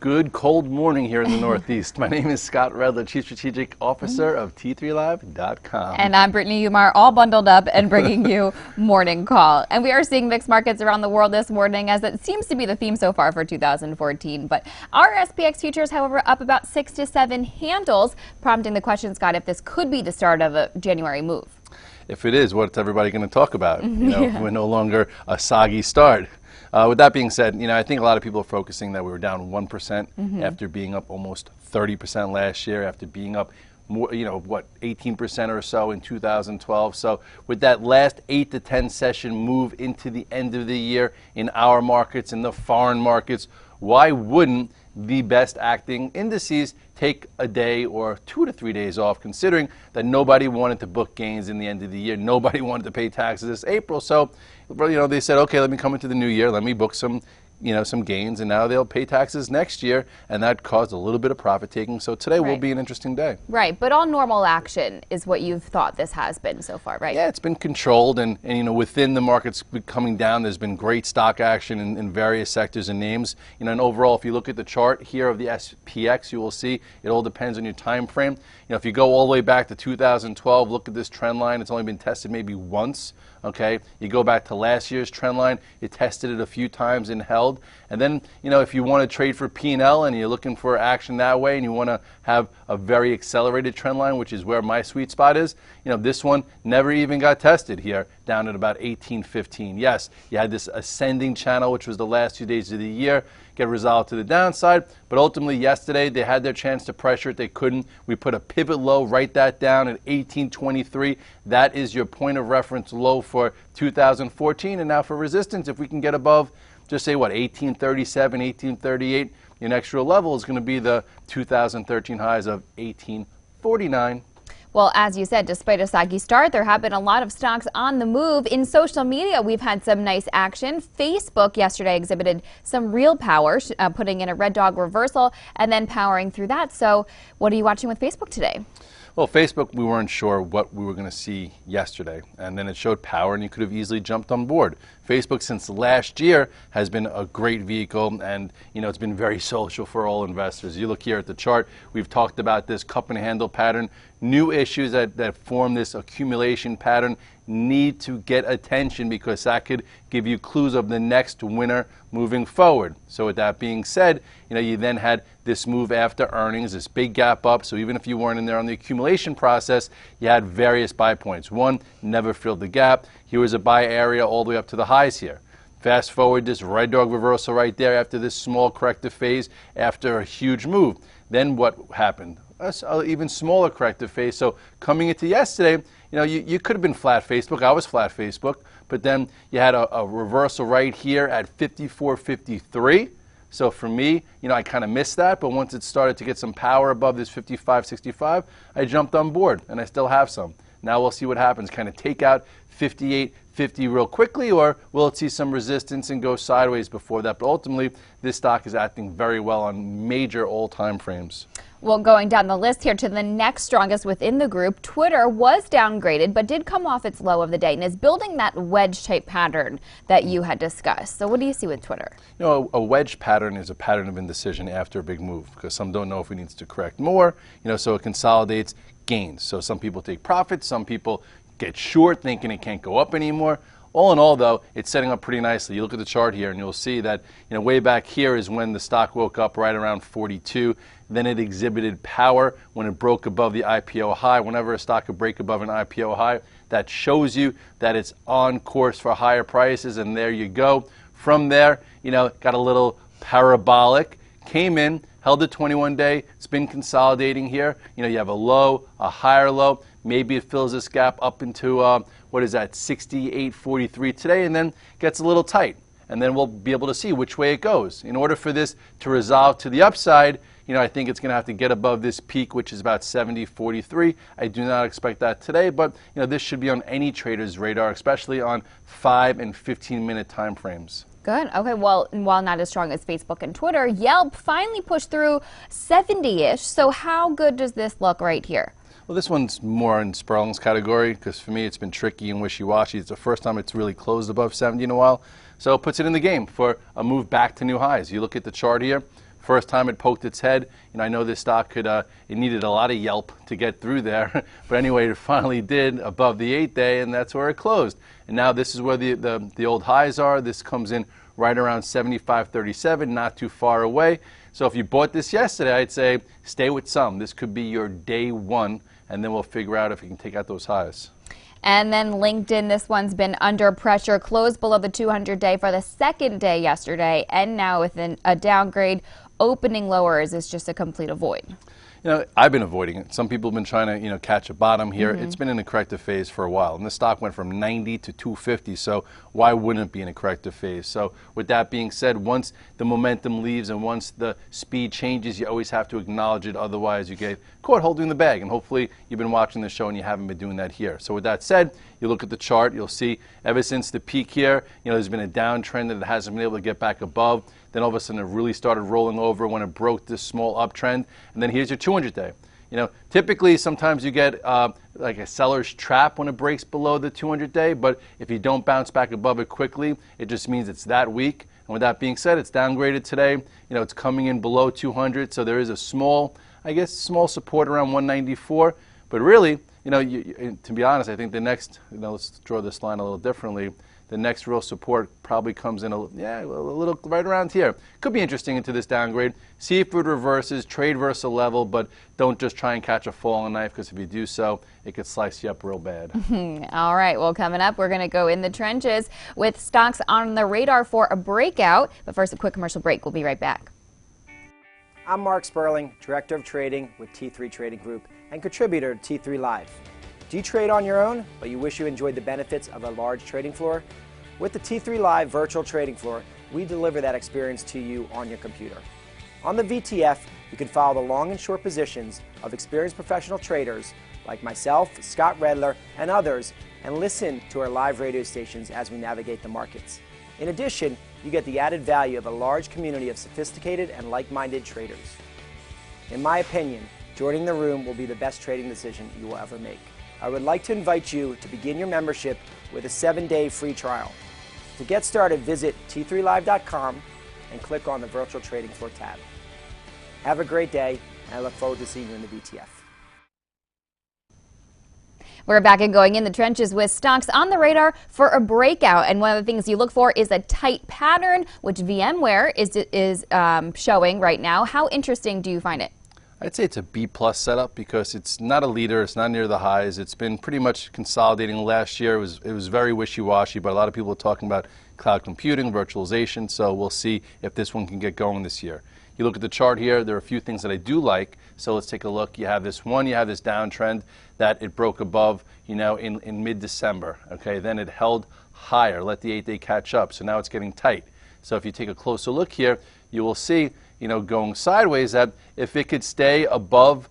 Good cold morning here in the Northeast. My name is Scott Redler, Chief Strategic Officer of T3Live.com. And I'm Brittany Umar, all bundled up and bringing you Morning Call. And we are seeing mixed markets around the world this morning, as it seems to be the theme so far for 2014. But our SPX futures, however, up about 6 to 7 handles, prompting the question, Scott, if this could be the start of a January move. If it is, what's everybody going to talk about? We're no longer a soggy start. With that being said, I think a lot of people are focusing that we were down 1% after being up almost 30% last year, after being up more, 18% or so in 2012. So with that last 8 to 10 session move into the end of the year in our markets, in the foreign markets, why wouldn't the best acting indices take a day or 2 to 3 days off, considering that nobody wanted to book gains in the end of the year, nobody wanted to pay taxes this April. So, they said, okay, let me come into the new year, let me book some gains, and now they'll pay taxes next year, and that caused a little bit of profit taking. So today will be an interesting day. Right, but all normal action is what you've thought this has been so far, right? Yeah, it's been controlled, and within the markets coming down, there's been great stock action in various sectors and names. And overall, if you look at the chart here of the SPX, you will see it all depends on your time frame. If you go all the way back to 2012, look at this trend line. It's only been tested maybe once. Okay, you go back to last year's trend line, it tested it a few times and held. And then, if you want to trade for P&L and you're looking for action that way and you want to have a very accelerated trend line, which is where my sweet spot is, this one never even got tested here, down at about 18.15. Yes, you had this ascending channel, which was the last 2 days of the year, get resolved to the downside, but ultimately yesterday they had their chance to pressure it, they couldn't. We put a pivot low, write that down at 18.23. That is your point of reference low for 2014, and now for resistance, if we can get above, just say what, 1837, 1838, your next real level is going to be the 2013 highs of 1849. Well, as you said, despite a soggy start, there have been a lot of stocks on the move. In social media, we've had some nice action. Facebook yesterday exhibited some real power, putting in a red dog reversal and then powering through that. So what are you watching with Facebook today? Well, Facebook, we weren't sure what we were going to see yesterday, and then it showed power, and you could have easily jumped on board. Facebook, since last year, has been a great vehicle, and it's been very social for all investors. You look here at the chart, we've talked about this cup and handle pattern. New issues that form this accumulation pattern need to get attention, because that could give you clues of the next winner moving forward. So with that being said, you then had this move after earnings, this big gap up. So even if you weren't in there on the accumulation process, you had various buy points. One, never filled the gap. Here was a buy area all the way up to the highs here. Fast forward, this red dog reversal right there after this small corrective phase after a huge move. Then what happened? An even smaller corrective phase. So coming into yesterday, you could have been flat Facebook. I was flat Facebook. But then you had a reversal right here at 54.53. So for me, I kind of missed that. But once it started to get some power above this 55.65, I jumped on board, and I still have some. Now we'll see what happens. Kind of take out 58.50 real quickly, or will it see some resistance and go sideways before that? But ultimately, this stock is acting very well on major all-time frames. Well, going down the list here to the next strongest within the group, Twitter was downgraded but did come off its low of the day and is building that wedge-type pattern that you had discussed. So what do you see with Twitter? A wedge pattern is a pattern of indecision after a big move, because some don't know if it needs to correct more, so it consolidates gains. So some people take profits, some people get short thinking it can't go up anymore. All in all, though, it's setting up pretty nicely. You look at the chart here, and you'll see that way back here is when the stock woke up right around 42. Then it exhibited power when it broke above the IPO high. Whenever a stock could break above an IPO high, that shows you that it's on course for higher prices, and there you go. From there, got a little parabolic, came in, held the 21-day. It's been consolidating here. You have a low, a higher low. Maybe it fills this gap up into, what is that, 68.43 today, and then gets a little tight. And then we'll be able to see which way it goes. In order for this to resolve to the upside, I think it's going to have to get above this peak, which is about 70.43. I do not expect that today, but this should be on any trader's radar, especially on 5 and 15-minute time frames. Good. Okay, well, while not as strong as Facebook and Twitter, Yelp finally pushed through 70-ish. So how good does this look right here? Well, this one's more in Sperling's category, because for me it's been tricky and wishy-washy. It's the first time it's really closed above 70 in a while. So it puts it in the game for a move back to new highs. You look at the chart here. First time it poked its head, I know this stock could, it needed a lot of Yelp to get through there. But anyway, it finally did above the 8-day, and that's where it closed. And now this is where the old highs are. This comes in right around 75.37, not too far away. So if you bought this yesterday, I'd say stay with some. This could be your day one, and then we'll figure out if you can take out those highs. And then LinkedIn, this one's been under pressure, closed below the 200-day for the second day yesterday, and now within a downgrade, opening lower. Is this just a complete avoid? I've been avoiding it. Some people have been trying to, catch a bottom here. It's been in a corrective phase for a while, and the stock went from 90 to 250, so why wouldn't it be in a corrective phase? So with that being said, once the momentum leaves and once the speed changes, you always have to acknowledge it. Otherwise, you get caught holding the bag, and hopefully you've been watching the show and you haven't been doing that here. So with that said, you look at the chart, you'll see ever since the peak here, there's been a downtrend that it hasn't been able to get back above. Then all of a sudden it really started rolling over when it broke this small uptrend. And then here's your 200-day. Typically sometimes you get like a seller's trap when it breaks below the 200-day, but if you don't bounce back above it quickly, it just means it's that weak. And with that being said, it's downgraded today. It's coming in below 200, so there is a small support around 194. But really, to be honest, I think the next, let's draw this line a little differently. The next real support probably comes in a little right around here. Could be interesting into this downgrade. See if it reverses, trade versus a level, but don't just try and catch a falling knife, because if you do so, it could slice you up real bad. All right, well, coming up, we're going to go in the trenches with stocks on the radar for a breakout. But first, a quick commercial break. We'll be right back. I'm Mark Sperling, Director of Trading with T3 Trading Group and contributor to T3 Live. Do you trade on your own, but you wish you enjoyed the benefits of a large trading floor? With the T3 Live virtual trading floor, we deliver that experience to you on your computer. On the VTF, you can follow the long and short positions of experienced professional traders like myself, Scott Redler, and others, and listen to our live radio stations as we navigate the markets. In addition, you get the added value of a large community of sophisticated and like-minded traders. In my opinion, joining the room will be the best trading decision you will ever make. I would like to invite you to begin your membership with a 7-day free trial. To get started, visit t3live.com and click on the Virtual Trading Floor tab. Have a great day, and I look forward to seeing you in the VTF. We're back and going in the trenches with stocks on the radar for a breakout. And one of the things you look for is a tight pattern, which VMware is showing right now. How interesting do you find it? I'd say it's a B+ setup because it's not a leader, it's not near the highs. It's been pretty much consolidating last year. It was very wishy-washy, but a lot of people are talking about cloud computing, virtualization, so we'll see if this one can get going this year. You look at the chart here, there are a few things that I do like, so let's take a look. You have this downtrend that it broke above, in mid-December. Okay, then it held higher, let the 8-day catch up, so now it's getting tight. So if you take a closer look here, you will see going sideways, that if it could stay above,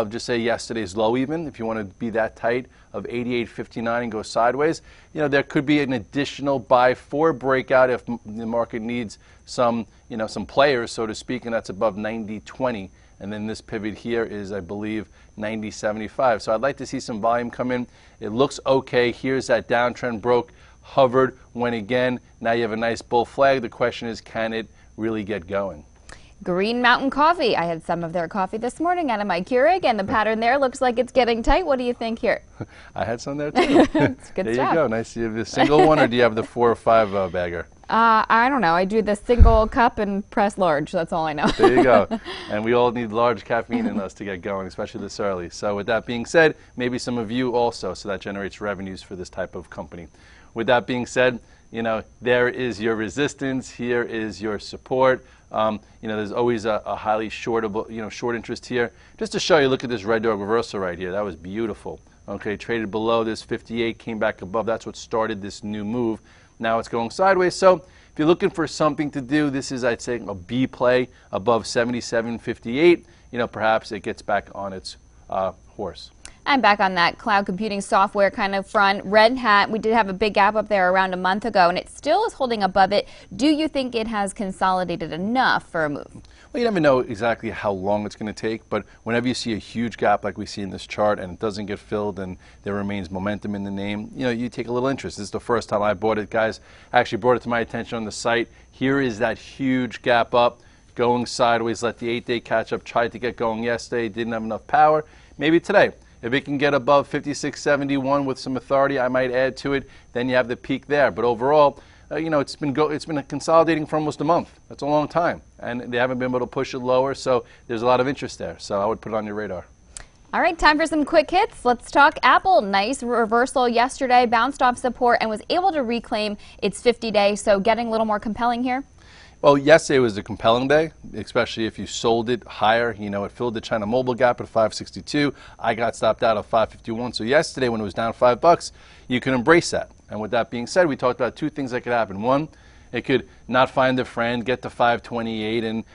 just say yesterday's low even, if you want to be that tight, of 88.59 and go sideways, there could be an additional buy for breakout if the market needs some players, so to speak, and that's above 90.20. And then this pivot here is, I believe, 90.75. So I'd like to see some volume come in. It looks okay. Here's that downtrend broke, hovered, went again. Now you have a nice bull flag. The question is, can it really get going? Green Mountain Coffee. I had some of their coffee this morning out of my Keurig, and the pattern there looks like it's getting tight. What do you think here? I had some there too. It's good there stuff. You go. Nice. Do you have the single one, or do you have the 4 or 5 bagger? I don't know. I do the single cup and press large. That's all I know. There you go. And we all need large caffeine in us to get going, especially this early. So with that being said, maybe some of you also, so that generates revenues for this type of company. With that being said, there is your resistance. Here is your support. There's always a highly shortable, short interest here. Just to show you, look at this red dog reversal right here. That was beautiful. Okay, traded below this 58, came back above. That's what started this new move. Now it's going sideways. So if you're looking for something to do, this is, I'd say, a B play above 77.58. Perhaps it gets back on its horse. I'm back on that cloud computing software kind of front. Red Hat, we did have a big gap up there around a month ago, and it still is holding above it. Do you think it has consolidated enough for a move? Well, you never know exactly how long it's going to take, but whenever you see a huge gap like we see in this chart and it doesn't get filled and there remains momentum in the name, you take a little interest. This is the first time I bought it, guys. I actually brought it to my attention on the site. Here is that huge gap up. going sideways, let the 8-day catch up, tried to get going yesterday, didn't have enough power. Maybe today, if it can get above 56.71 with some authority, I might add to it. Then you have the peak there. But overall, it's been consolidating for almost a month. That's a long time, and they haven't been able to push it lower. So there's a lot of interest there. So I would put it on your radar. All right, time for some quick hits. Let's talk Apple. Nice reversal yesterday, bounced off support and was able to reclaim its 50-day. So getting a little more compelling here. Well, yesterday was a compelling day, especially if you sold it higher. It filled the China Mobile gap at 562. I got stopped out at 551. So yesterday, when it was down $5, you can embrace that. And with that being said, we talked about two things that could happen. One, it could not find a friend, get to 528, and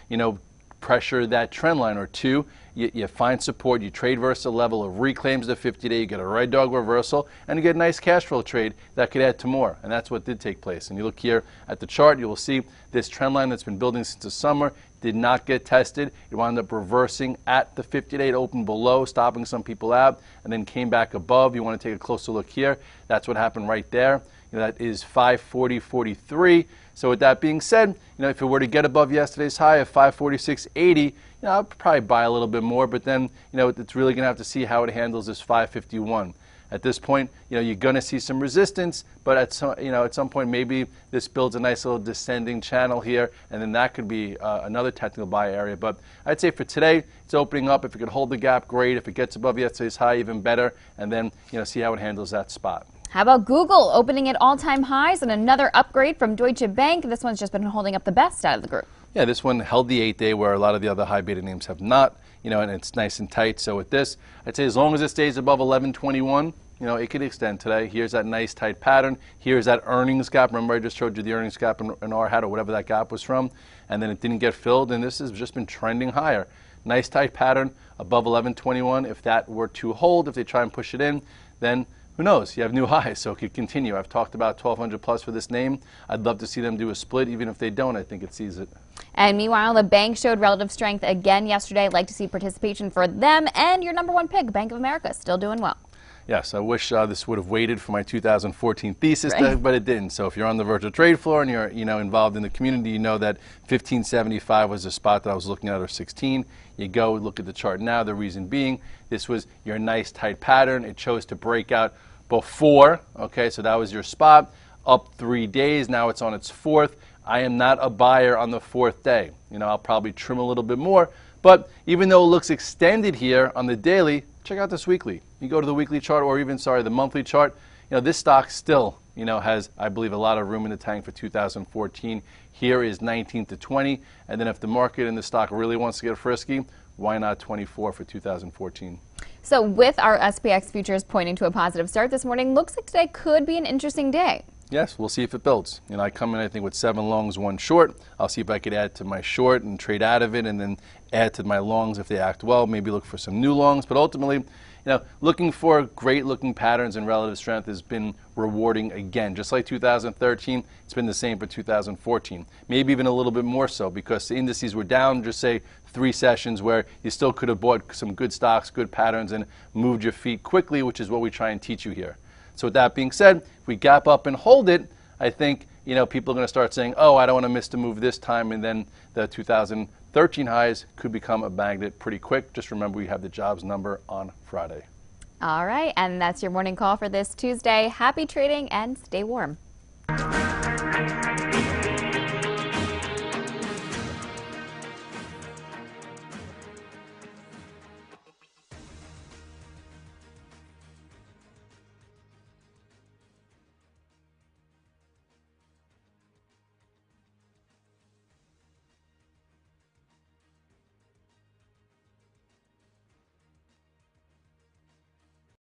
pressure that trend line. Or two, you find support, you trade versus a level of reclaims the 50-day, you get a red dog reversal, and you get a nice cash flow trade that could add to more. And that's what did take place. And you look here at the chart, you will see this trend line that's been building since the summer did not get tested. It wound up reversing at the 50-day. It opened below, stopping some people out, and then came back above. You want to take a closer look here. That's what happened right there. That is 540.43. So with that being said, if it were to get above yesterday's high of 546.80, I'd probably buy a little bit more, but then, it's really going to have to see how it handles this 551. At this point, you're going to see some resistance, but at some point, maybe this builds a nice little descending channel here, and then that could be another technical buy area. But I'd say for today, it's opening up. If it could hold the gap, great. If it gets above yesterday's high, even better, and then, see how it handles that spot. How about Google opening at all-time highs and another upgrade from Deutsche Bank? This one's just been holding up the best out of the group. Yeah, this one held the 8-day where a lot of the other high beta names have not, and it's nice and tight. So with this, I'd say as long as it stays above 1121, it could extend today. Here's that nice tight pattern. Here's that earnings gap. Remember I just showed you the earnings gap in our hat or whatever that gap was from, and then it didn't get filled, and this has just been trending higher. Nice tight pattern above 1121. If that were to hold, if they try and push it in, then who knows? You have new highs, so it could continue. I've talked about 1,200 plus for this name. I'd love to see them do a split. Even if they don't, I think it sees it. And meanwhile, the bank showed relative strength again yesterday. I'd like to see participation for them. And your number one pick, Bank of America, still doing well. Yes, I wish this would have waited for my 2014 thesis, right, but it didn't. So if you're on the virtual trade floor and you're involved in the community, you know that 1575 was the spot that I was looking at, or 16. You go look at the chart now. The reason being, this was your nice tight pattern. It chose to break out before. Okay, so that was your spot. Up 3 days. Now it's on its fourth. I am not a buyer on the fourth day. I'll probably trim a little bit more. But even though it looks extended here on the daily, check out this weekly. You go to the weekly chart, or even, the monthly chart. This stock still, has, I believe, a lot of room in the tank for 2014. Here is 19 to 20. And then if the market and the stock really wants to get frisky, why not 24 for 2014? So with our SPX futures pointing to a positive start this morning, looks like today could be an interesting day. Yes, we'll see if it builds. I come in, I think, with 7 longs, 1 short. I'll see if I could add to my short and trade out of it, and then add to my longs if they act well. Maybe look for some new longs. But ultimately, looking for great-looking patterns and relative strength has been rewarding again. Just like 2013, it's been the same for 2014. Maybe even a little bit more so, because the indices were down, just say 3 sessions, where you still could have bought some good stocks, good patterns, and moved your feet quickly, which is what we try and teach you here. So with that being said, if we gap up and hold it, I think people are going to start saying, oh, I don't want to miss the move this time, and then the 2013 highs could become a magnet pretty quick. Just remember, we have the jobs number on Friday. All right, and that's your morning call for this Tuesday. Happy trading and stay warm.